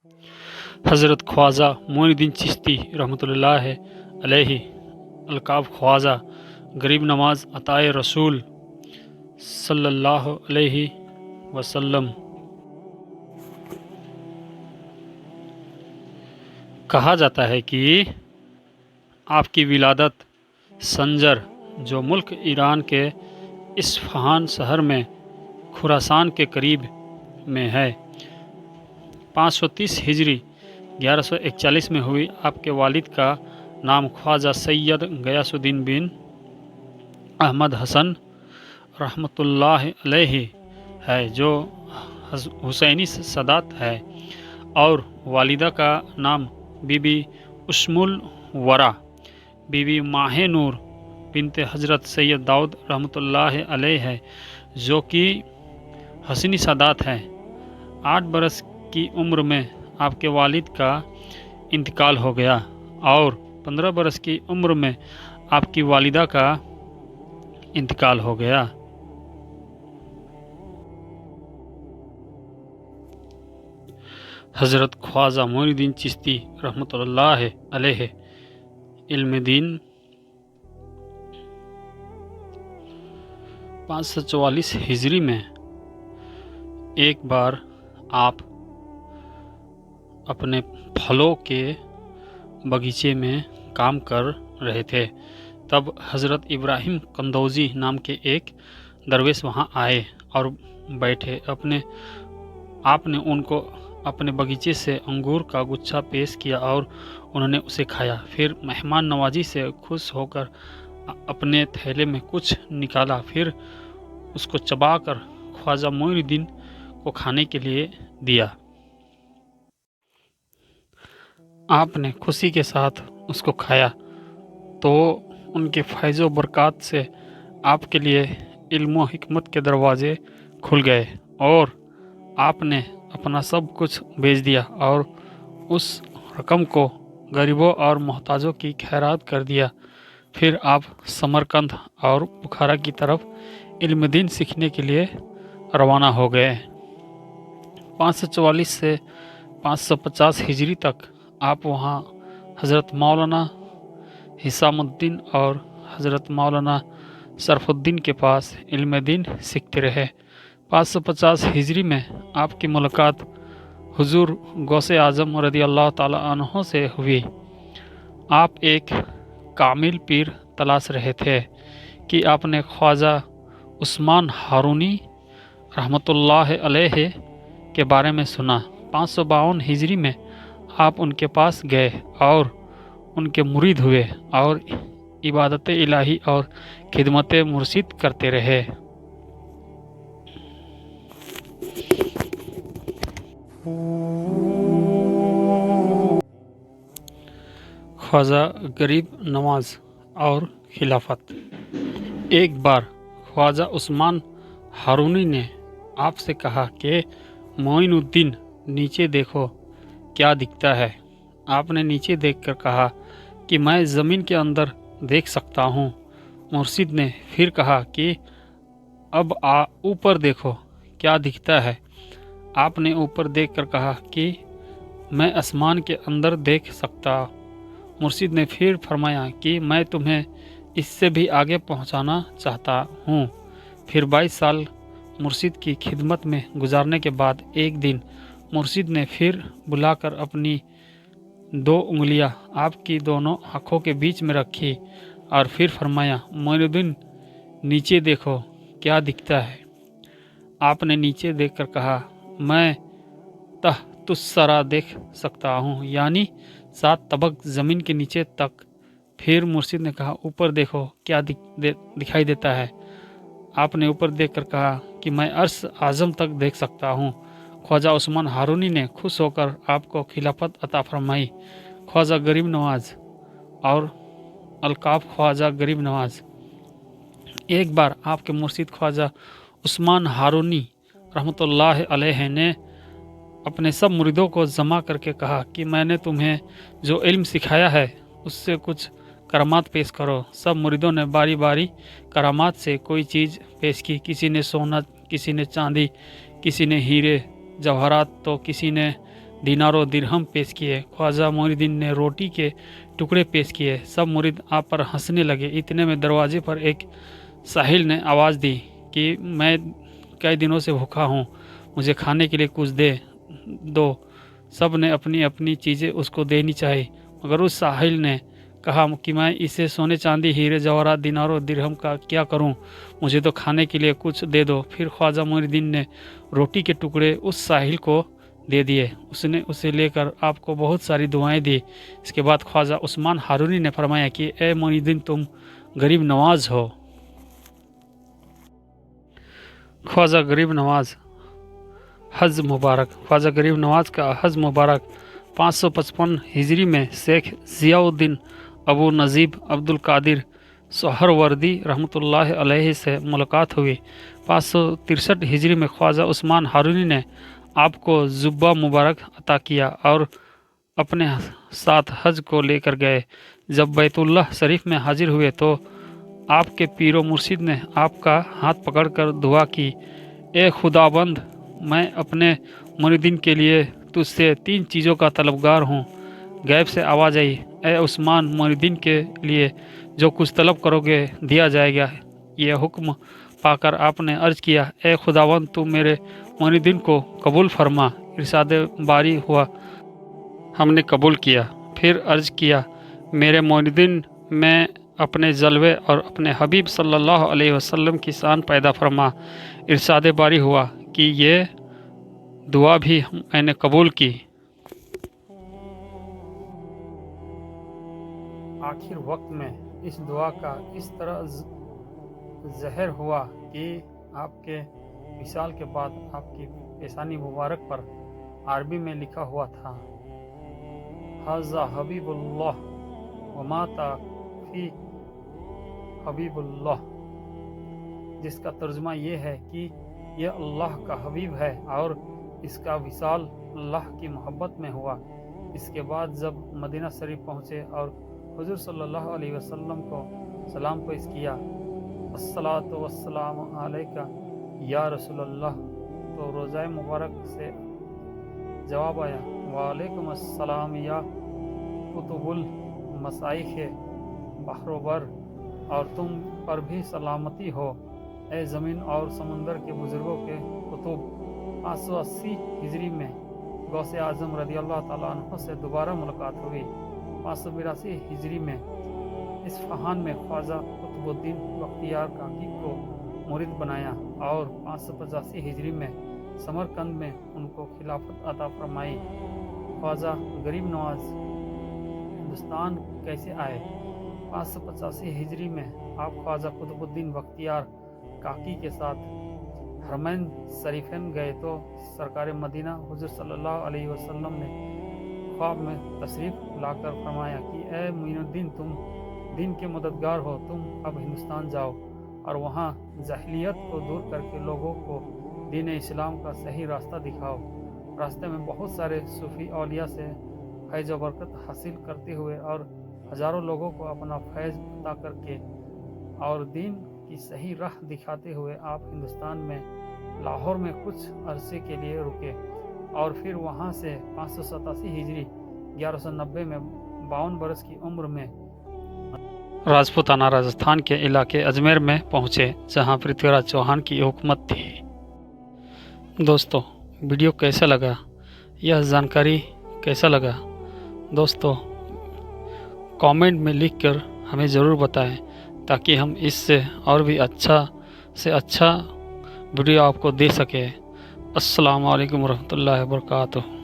حضرت خواجہ معین الدین چشتی رحمۃ اللہ علیہ القاب خواجہ غریب نواز عطائے رسول صلی اللہ علیہ وسلم۔ کہا جاتا ہے کہ آپ کی ولادت سنجر جو ملک ایران کے اصفہان شہر میں خراسان کے قریب میں ہے 530 ہجری 1141 میں ہوئی۔ آپ کے والد کا نام خواجہ سید غیاث الدین بن احمد حسن رحمۃ اللہ علیہ ہے جو حسینی سادات ہے، اور والدہ کا نام be be اشم Ellora be be ماہ نور بنت حضرت سید داؤد رحمۃ اللہ علیہ ہے جو کہ حسینی سادات ہے۔ 8 برس کی عمر میں آپ کے والد کا انتقال ہو گیا اور 15 برس کی عمر میں آپ کی والدہ کا انتقال ہو گیا۔ حضرت خواجہ معین الدین چشتی رحمۃ اللہ علیہ علم دین 544 ہجری میں ایک بار آپ اپنے پھلوں کے باغیچے میں کام کر رہے تھے، تب حضرت ابراہیم قندوزی نام کے ایک درویش وہاں آئے اور بیٹھے۔ آپ نے ان کو اپنے باغیچے سے انگور کا گچھا پیش کیا اور انہوں نے اسے کھایا، پھر مہمان نوازی سے خوش ہو کر اپنے تھیلے میں کچھ نکالا، پھر اس کو چبا کر خواجہ معین الدین کو کھانے کے لیے دیا۔ آپ نے خوشی کے ساتھ اس کو کھایا تو ان کے فیض و برکات سے آپ کے لیے علم و حکمت کے دروازے کھل گئے اور آپ نے اپنا سب کچھ بیچ دیا اور اس رقم کو غریبوں اور محتاجوں کی خیرات کر دیا۔ پھر آپ سمرقند اور بخارا کی طرف علم دین سیکھنے کے لیے روانہ ہو گئے۔ 544 سے 550 ہجری تک آپ وہاں حضرت مولانا حسام الدین اور حضرت مولانا شرف الدین کے پاس علم دین سیکھتے رہے۔ 550 ہجری میں آپ کی ملاقات حضور غوث اعظم رضی اللہ تعالیٰ عنہ سے ہوئی۔ آپ ایک کامل پیر تلاش رہے تھے کہ آپ نے خواجہ عثمان ہارونی رحمۃ اللہ علیہ کے بارے میں سنا۔ 552 ہجری میں آپ ان کے پاس گئے اور ان کے مرید ہوئے اور عبادت الہی اور خدمت مرشد کرتے رہے۔ خواجہ غریب نواز اور خلافت۔ ایک بار خواجہ عثمان ہارونی نے آپ سے کہا کہ معین الدین نیچے دیکھو کیا دکھتا ہے۔ آپ نے نیچے دیکھ کر کہا کہ میں زمین کے اندر دیکھ سکتا ہوں۔ مرشد نے پھر کہا کہ اب اوپر دیکھو کیا دکھتا ہے۔ آپ نے اوپر دیکھ کر کہا کہ میں آسمان کے اندر دیکھ سکتا۔ مرشد نے پھر فرمایا کہ میں تمہیں اس سے بھی آگے پہنچانا چاہتا ہوں۔ پھر 22 سال مرشد کی خدمت میں گزارنے کے بعد ایک دن مرشد نے پھر بلا کر اپنی 2 انگلیاں آپ کی دونوں آنکھوں کے بیچ میں رکھی اور پھر فرمایا معین الدین نیچے دیکھو کیا دکھتا ہے۔ آپ نے نیچے دیکھ کر کہا میں تحت الثری دیکھ سکتا ہوں، یعنی 7 طبق زمین کے نیچے تک۔ پھر مرشد نے کہا اوپر دیکھو کیا دکھائی دیتا ہے۔ آپ نے اوپر دیکھ کر کہا کہ میں عرش اعظم تک دیکھ سکتا ہوں۔ خواجہ عثمان ہارونی نے خوش ہو کر آپ کو خلافت عطا فرمائی۔ خواجہ غریب نواز اور القاب خواجہ غریب نواز۔ ایک بار آپ کے مرشد خواجہ عثمان ہارونی رحمۃ اللہ علیہ نے اپنے سب مریدوں کو جمع کر کے کہا کہ میں نے تمہیں جو علم سکھایا ہے اس سے کچھ کرامات پیش کرو۔ سب مریدوں نے باری باری کرامات سے کوئی چیز پیش کی، کسی نے سونا، کسی نے چاندی، کسی نے ہیرے جواہرات تو کسی نے दीनार व दिरहम पेश किए। ख्वाजा मोइनुद्दीन ने रोटी के टुकड़े पेश किए। सब मुरीद आप पर हंसने लगे। इतने में दरवाजे पर एक साहिल ने आवाज़ दी कि मैं कई दिनों से भूखा हूँ, मुझे खाने के लिए कुछ दो। सब ने अपनी अपनी चीज़ें उसको देनी चाहिए, मगर उस साहिल ने कहा कि मैं इसे सोने चांदी हीरे जवाहरात दीनार और दिरहम का क्या करूं, मुझे तो खाने के लिए कुछ दे दो। फिर ख्वाजा मोइनुद्दीन ने रोटी के टुकड़े उस साहिल को दे दिए। उसने उसे लेकर आपको बहुत सारी दुआएं दी। इसके बाद ख्वाजा उस्मान हारूनी ने फरमाया कि ए मोइनुद्दीन, तुम गरीब नवाज हो। ख्वाजा गरीब नवाज हज मुबारक। ख्वाजा गरीब नवाज का हज मुबारक 555 हिजरी में शेख ज़ियाउद्दीन अबू नजीब अब्दुल कादिर सोहरवर्दी रहमतुल्लाह अलैहि से मुलाकात हुई। 563 हिजरी में ख्वाजा उस्मान हारूनी ने आपको जुब्बा मुबारक अता किया और अपने साथ हज को लेकर गए। जब बैतुल्लाह शरीफ में हाजिर हुए तो आपके पीरो मुर्शिद ने आपका हाथ पकड़कर दुआ की, ए खुदाबंद, मैं अपने मोइनुद्दीन के लिए तुझसे 3 चीज़ों का तलबगार हूँ। गैब से आवाज़ आई, ए उस्मान, मोइनुद्दीन के लिए जो कुछ तलब करोगे दिया जाएगा। यह हुक्म पाकर आपने अर्ज़ किया, ए खुदावंद, तू मेरे मोइनुद्दीन को कबूल फरमा। इरशाद बारी हुआ, हमने कबूल किया। फिर अर्ज़ किया, मेरे मोइनुद्दीन में अपने जलवे और अपने हबीब सल्लल्लाहु अलैहि वसल्लम की शान पैदा फरमा। इरशाद बारी हुआ कि ये दुआ भी मैंने कबूल की। आखिर वक्त में इस दुआ का इस तरह ज़हर हुआ कि आपके विसाल के बाद आपकी पेशानी मुबारक पर अरबी में लिखा हुआ था, हाज़ा हबीबुल्लाह व माता फी हबीबुल्लाह, जिसका तर्जुमा ये है कि यह अल्लाह का हबीब है और इसका विसाल अल्लाह की मोहब्बत में हुआ। इसके बाद जब मदीना शरीफ पहुँचे और हुजूर सल्लल्लाहु अलैहि वसल्लम को सलाम पेश किया, अस्सलातु वस्सलामु अलैका या रसूलल्लाह, तो रोज़ाए मुबारक से जवाब आया, वालेकुम अस्सलाम या कुतुबुल मसाइख बहरोबर, और तुम पर भी सलामती हो ए ज़मीन और समुंदर के बुज़ुर्गों के कुतुब। 580 हिजरी में गौसे आज़म रज़ियल्लाहु ताला अन्हु से दोबारा मुलाकात हुई। 582 हिजरी में इस्फहान में ख्वाजा कुतुबुद्दीन बख्तियार काकी को मुरीद बनाया और 585 हिजरी में समरकंद में उनको खिलाफत अता फरमाई। ख्वाजा गरीब नवाज हिंदुस्तान कैसे आए? 585 हिजरी में आप ख्वाजा कुतुबुद्दीन बख्तियार काकी के साथ हरमैन शरीफैन गए तो सरकार मदीना हुजूर सल्लल्लाहु अलैहि वसल्लम ने ख्वाब में तशरीफ़ लाकर फरमाया कि ए मोइनुद्दीन, तुम दीन के मददगार हो, तुम अब हिंदुस्तान जाओ और वहाँ जाहिलियत को दूर करके लोगों को दीन इस्लाम का सही रास्ता दिखाओ। रास्ते में बहुत सारे सूफ़ी औलिया से फैज़ व बरकत हासिल करते हुए और हज़ारों लोगों को अपना फैज़ अता करके और दीन की सही राह दिखाते हुए आप हिंदुस्तान में लाहौर में कुछ अरसे के लिए रुके और फिर वहाँ से 587 हिजरी 1190 में 52 बरस की उम्र में राजपूताना राजस्थान के इलाके अजमेर में पहुँचे, जहाँ पृथ्वीराज चौहान की हुकूमत थी। दोस्तों, वीडियो कैसा लगा, यह जानकारी कैसा लगा दोस्तों, कमेंट में लिखकर हमें ज़रूर बताएं ताकि हम इससे और भी अच्छा से अच्छा वीडियो आपको दे सकें। अस्सलामु अलैकुम रहमतुल्लाहि व बरकातुहू।